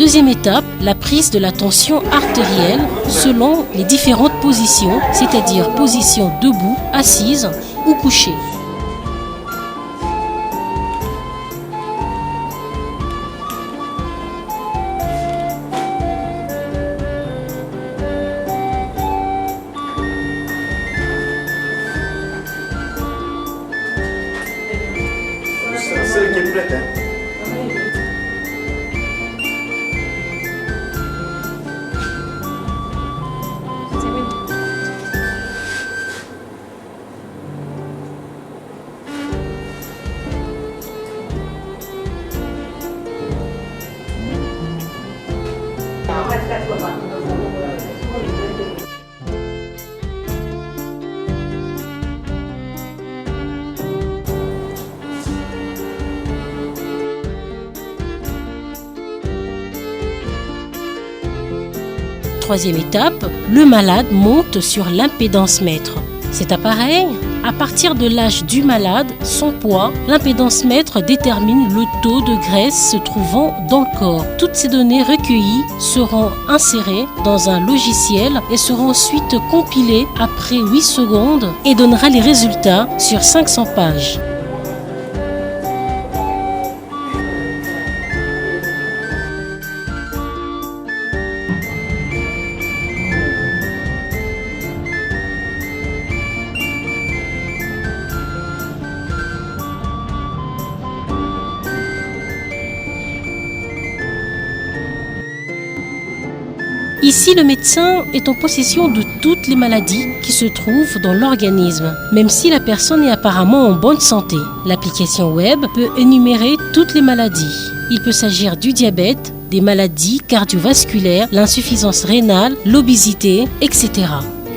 Deuxième étape, la prise de la tension artérielle selon les différentes positions, c'est-à-dire position debout, assise ou couchée. Celle qui est prête, hein. Troisième étape, le malade monte sur l'impédance-mètre. Cet appareil, à partir de l'âge du malade, son poids, l'impédance-mètre détermine le taux de graisse se trouvant dans le corps. Toutes ces données recueillies seront insérées dans un logiciel et seront ensuite compilées après 8 secondes et donnera les résultats sur 500 pages. Ici, le médecin est en possession de toutes les maladies qui se trouvent dans l'organisme, même si la personne est apparemment en bonne santé. L'application web peut énumérer toutes les maladies. Il peut s'agir du diabète, des maladies cardiovasculaires, l'insuffisance rénale, l'obésité, etc.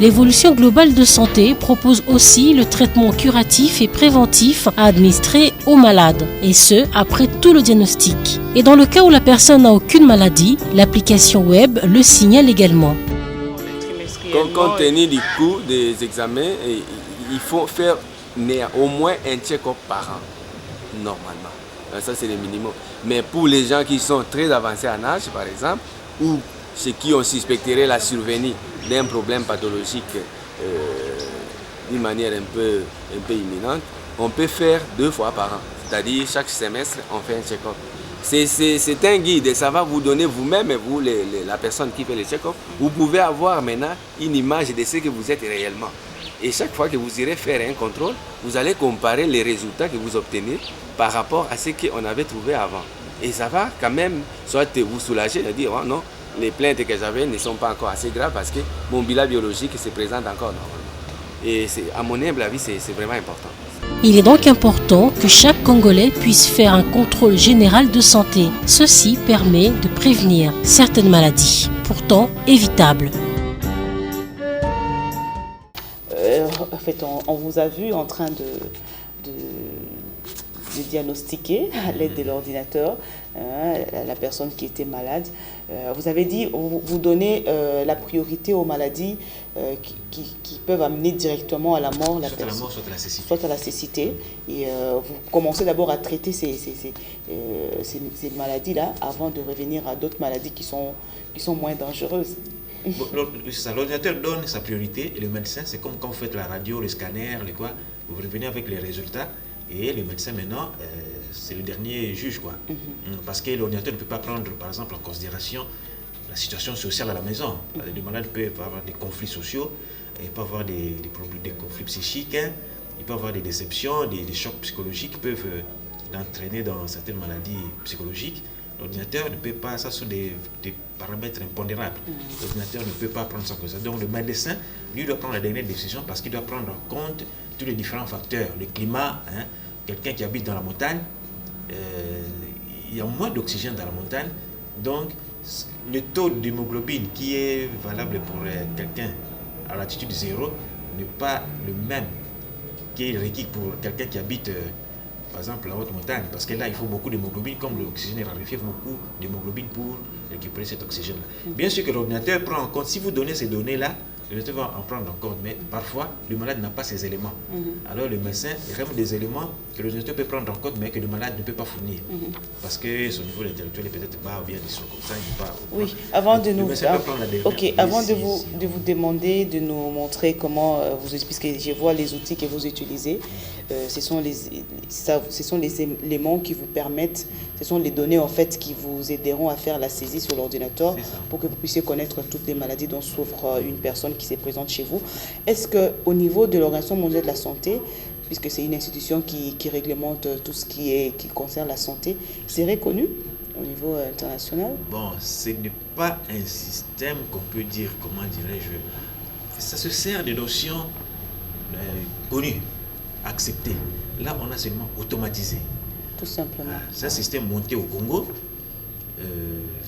L'évolution globale de santé propose aussi le traitement curatif et préventif à administrer aux malades, et ce, après tout le diagnostic. Et dans le cas où la personne n'a aucune maladie, l'application web le signale également. Compte tenu du coût des examens, il faut faire au moins un check-up par an, normalement. Ça, c'est le minimum. Mais pour les gens qui sont très avancés en âge, par exemple, ou ceux qui ont suspecté la survenue d'un problème pathologique d'une manière un peu imminente, on peut faire 2 fois par an. C'est-à-dire chaque semestre, on fait un check-up. C'est un guide et ça va vous donner vous-même, vous, la personne qui fait le check-up, vous pouvez avoir maintenant une image de ce que vous êtes réellement. Et chaque fois que vous irez faire un contrôle, vous allez comparer les résultats que vous obtenez par rapport à ce qu'on avait trouvé avant. Et ça va quand même soit vous soulager de dire oh non, les plaintes que j'avais ne sont pas encore assez graves parce que mon bilan biologique se présente encore normalement. Et à mon humble avis, c'est vraiment important. Il est donc important que chaque Congolais puisse faire un contrôle général de santé. Ceci permet de prévenir certaines maladies, pourtant évitables. En fait, on vous a vu en train de diagnostiquer à l'aide de l'ordinateur la personne qui était malade. Vous avez dit, vous donnez la priorité aux maladies qui peuvent amener directement à la mort la personne. Soit à la cécité. Soit à la cécité. Et vous commencez d'abord à traiter ces maladies-là avant de revenir à d'autres maladies qui sont moins dangereuses. L'ordinateur donne sa priorité et le médecin, c'est comme quand vous faites la radio, le scanner, vous revenez avec les résultats et le médecin maintenant, c'est le dernier juge. Parce que l'ordinateur ne peut pas prendre par exemple en considération la situation sociale à la maison. Les malades peuvent avoir des conflits sociaux, ils peuvent avoir des problèmes, des conflits psychiques, ils peuvent avoir des déceptions, des chocs psychologiques qui peuvent l'entraîner dans certaines maladies psychologiques. L'ordinateur ne peut pas, ça sont des paramètres impondérables. L'ordinateur ne peut pas prendre ça comme ça. Donc le médecin, lui, doit prendre la dernière décision parce qu'il doit prendre en compte tous les différents facteurs. Le climat, quelqu'un qui habite dans la montagne, il y a moins d'oxygène dans la montagne. Donc le taux d'hémoglobine qui est valable pour quelqu'un à latitude 0 n'est pas le même qui est requis pour quelqu'un qui habite par exemple la haute montagne, parce que là il faut beaucoup d'hémoglobine, comme l'oxygène est raréfié, il faut beaucoup d'hémoglobine pour récupérer cet oxygène-là. Bien sûr que l'ordinateur prend en compte, si vous donnez ces données-là l'ordinateur va en prendre en compte, mais parfois, le malade n'a pas ces éléments. Alors, le médecin remet des éléments que l'ordinateur peut prendre en compte, mais que le malade ne peut pas fournir. Parce que son niveau intellectuel est peut-être bas, ou bien des choses comme ça, il n'est pas... Oui, avant de nous... avant de vous demander, de nous montrer comment vous expliquez, je vois les outils que vous utilisez, ce sont les éléments qui vous permettent, ce sont les données en fait qui vous aideront à faire la saisie sur l'ordinateur pour que vous puissiez connaître toutes les maladies dont souffre une personne qui se présente chez vous. Est-ce qu'au niveau de l'Organisation mondiale de la santé, puisque c'est une institution qui réglemente tout ce qui concerne la santé, c'est reconnu au niveau international? Bon, ce n'est pas un système qu'on peut dire, comment dirais-je, ça se sert de notions connues, acceptées. Là, on a seulement automatisé. Tout simplement. C'est un système monté au Congo.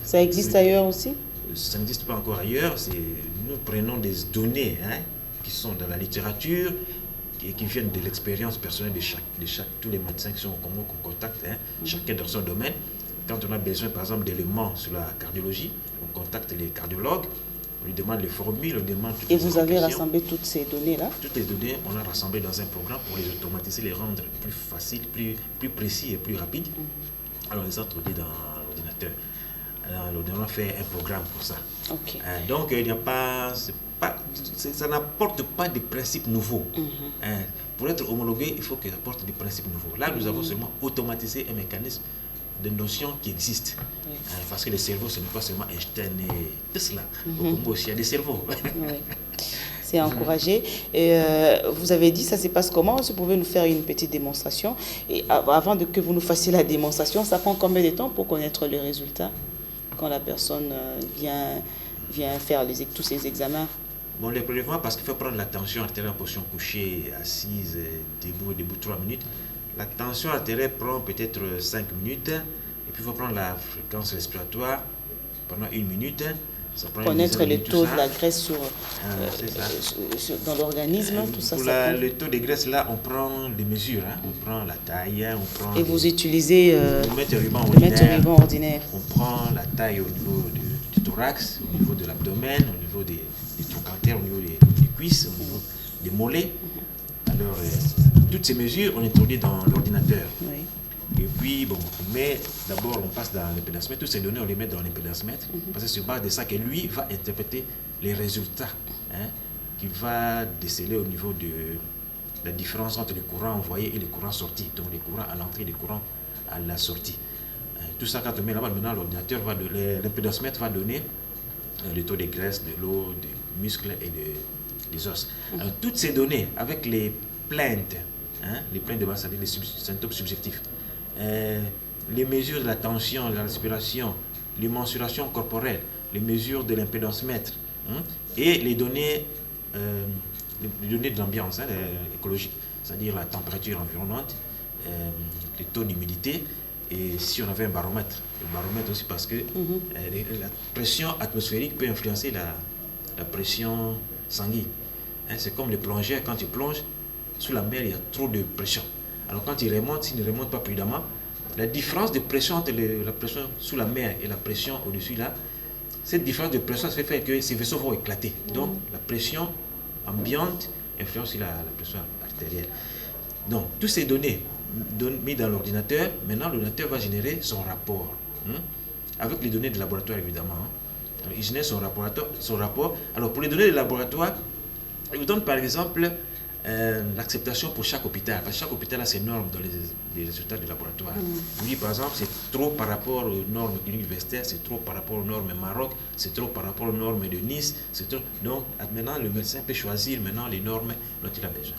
Ça existe ailleurs aussi? Ça n'existe pas encore ailleurs. Nous prenons des données qui sont dans la littérature et qui viennent de l'expérience personnelle de tous les médecins qui sont au Congo qu'on contacte, chacun dans son domaine. Quand on a besoin, par exemple, d'éléments sur la cardiologie, on contacte les cardiologues, on lui demande les formules, on lui demande toutes les Et vous avez rassemblé toutes ces données-là? Toutes les données, on a rassemblé dans un programme pour les automatiser, les rendre plus faciles, plus précis et plus rapides. Alors, on les a introduits dans l'ordinateur. Alors, l'ordinateur fait un programme pour ça. Okay. Donc, il n'y a pas... ça n'apporte pas de principes nouveaux. Pour être homologué, il faut qu'il apporte des principes nouveaux. Là, nous avons seulement automatisé un mécanisme de notions qui existent. Parce que le cerveau, ce n'est pas seulement Einstein et Tesla. Au Congo aussi, il y a des cerveaux. C'est encouragé. Et vous avez dit, ça se passe comment? Si vous pouvez nous faire une petite démonstration. Et avant que vous nous fassiez la démonstration, ça prend combien de temps pour connaître le résultat quand la personne vient faire tous ces examens? Bon, les prélèvements, parce qu'il faut prendre la tension artérielle en position couchée, assise, debout 3 minutes. La tension artérielle prend peut-être 5 minutes. Et puis il faut prendre la fréquence respiratoire pendant 1 minute. Ça prend connaître le taux de la graisse dans l'organisme, tout ça. Pour le taux de graisse, là, on prend des mesures. On prend la taille, on prend... Et vous utilisez le mètre ruban ordinaire. On prend la taille au niveau du thorax, au niveau de l'abdomen, au niveau des trochantères, au niveau des cuisses, au niveau des mollets. Alors, toutes ces mesures, on introduit dans l'ordinateur. Oui. Et puis, bon, mais d'abord, on passe dans l'impédance-mètre. Toutes ces données, on les met dans l'impédance-mètre. Parce que c'est sur base de ça que lui va interpréter les résultats qu'il va déceler au niveau de la différence entre les courants envoyés et les courants sortis. Donc, les courants à l'entrée et les courants à la sortie. Tout ça, quand on met là-bas, maintenant, l'ordinateur l'impédance-mètre va donner le taux de graisse, de l'eau, des muscles et des os. Alors, toutes ces données, avec les plaintes, les plaintes de base, c'est-à-dire les symptômes subjectifs, les mesures de la tension, de la respiration, les mensurations corporelles, les mesures de l'impédance-mètre et les données de l'ambiance écologique, c'est-à-dire la température environnante, les taux d'humidité et si on avait un baromètre. Le baromètre aussi parce que la pression atmosphérique peut influencer la pression sanguine. C'est comme les plongeurs, quand ils plongent, sous la mer, il y a trop de pression. Alors quand ils remontent, s'ils ne remontent pas prudemment, la différence de pression entre la pression sous la mer et la pression au-dessus là, cette différence de pression ça fait que ces vaisseaux vont éclater. Donc la pression ambiante influence sur la pression artérielle. Donc toutes ces données mises dans l'ordinateur, maintenant l'ordinateur va générer son rapport. Avec les données de laboratoire évidemment. Alors, il génère son rapport. Alors pour les données de laboratoire, il vous donne par exemple l'acceptation pour chaque hôpital. Parce que chaque hôpital a ses normes dans les résultats du laboratoire. Lui, par exemple, c'est trop par rapport aux normes universitaires, c'est trop par rapport aux normes Maroc, c'est trop par rapport aux normes de Nice, c'est trop. Donc, maintenant, le médecin peut choisir maintenant les normes dont il a besoin.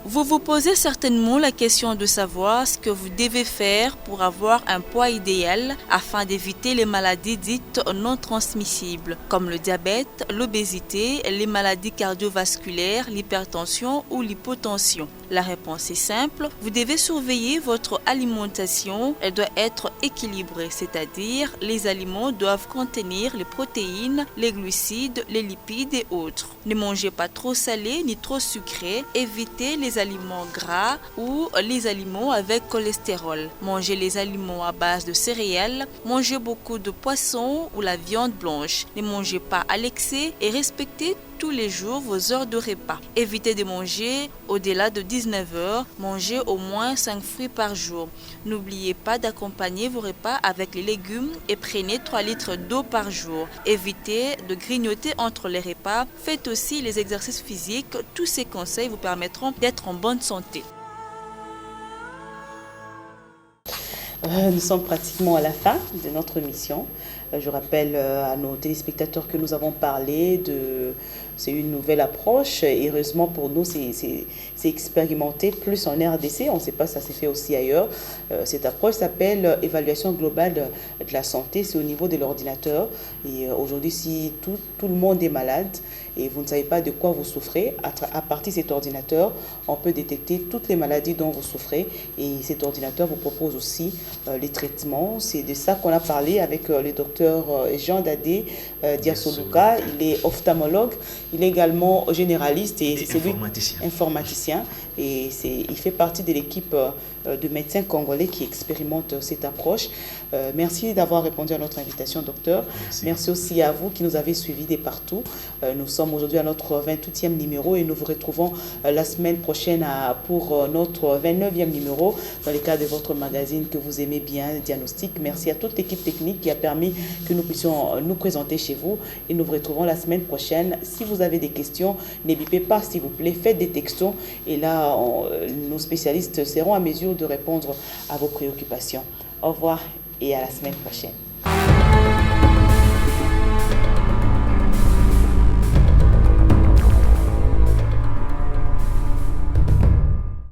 Vous vous posez certainement la question de savoir ce que vous devez faire pour avoir un poids idéal afin d'éviter les maladies dites non transmissibles, comme le diabète, l'obésité, les maladies cardiovasculaires, l'hypertension ou l'hypotension. La réponse est simple, vous devez surveiller votre alimentation, elle doit être équilibrée, c'est-à-dire les aliments doivent contenir les protéines, les glucides, les lipides et autres. Ne mangez pas trop salé ni trop sucré, évitez les les aliments gras ou les aliments avec cholestérol. Mangez les aliments à base de céréales, mangez beaucoup de poissons ou la viande blanche. Ne mangez pas à l'excès et respectez tous les jours vos heures de repas. Évitez de manger au-delà de 19 heures. Mangez au moins 5 fruits par jour. N'oubliez pas d'accompagner vos repas avec les légumes et prenez 3 litres d'eau par jour. Évitez de grignoter entre les repas. Faites aussi les exercices physiques. Tous ces conseils vous permettront d'être en bonne santé. Nous sommes pratiquement à la fin de notre mission. Je rappelle à nos téléspectateurs que nous avons parlé de... C'est une nouvelle approche. Et heureusement pour nous, c'est expérimenté plus en RDC. On ne sait pas si ça s'est fait aussi ailleurs. Cette approche s'appelle évaluation globale de la santé. C'est au niveau de l'ordinateur. Et aujourd'hui, si tout le monde est malade et vous ne savez pas de quoi vous souffrez, à partir de cet ordinateur, on peut détecter toutes les maladies dont vous souffrez. Et cet ordinateur vous propose aussi les traitements. C'est de ça qu'on a parlé avec le docteur Jean Dadé Diasoluka. Il est ophtalmologue. Il est également généraliste et c'est informaticien. Et il fait partie de l'équipe de médecins congolais qui expérimente cette approche. Merci d'avoir répondu à notre invitation, docteur. Merci aussi à vous qui nous avez suivis de partout. Nous sommes aujourd'hui à notre 28e numéro et nous vous retrouvons la semaine prochaine pour notre 29e numéro dans le cadre de votre magazine que vous aimez bien, Diagnostic. Merci à toute l'équipe technique qui a permis que nous puissions nous présenter chez vous et nous vous retrouvons la semaine prochaine. Si vous avez des questions, n'hésitez pas, s'il vous plaît, faites des textos et là, nos spécialistes seront à mesure de répondre à vos préoccupations. Au revoir et à la semaine prochaine.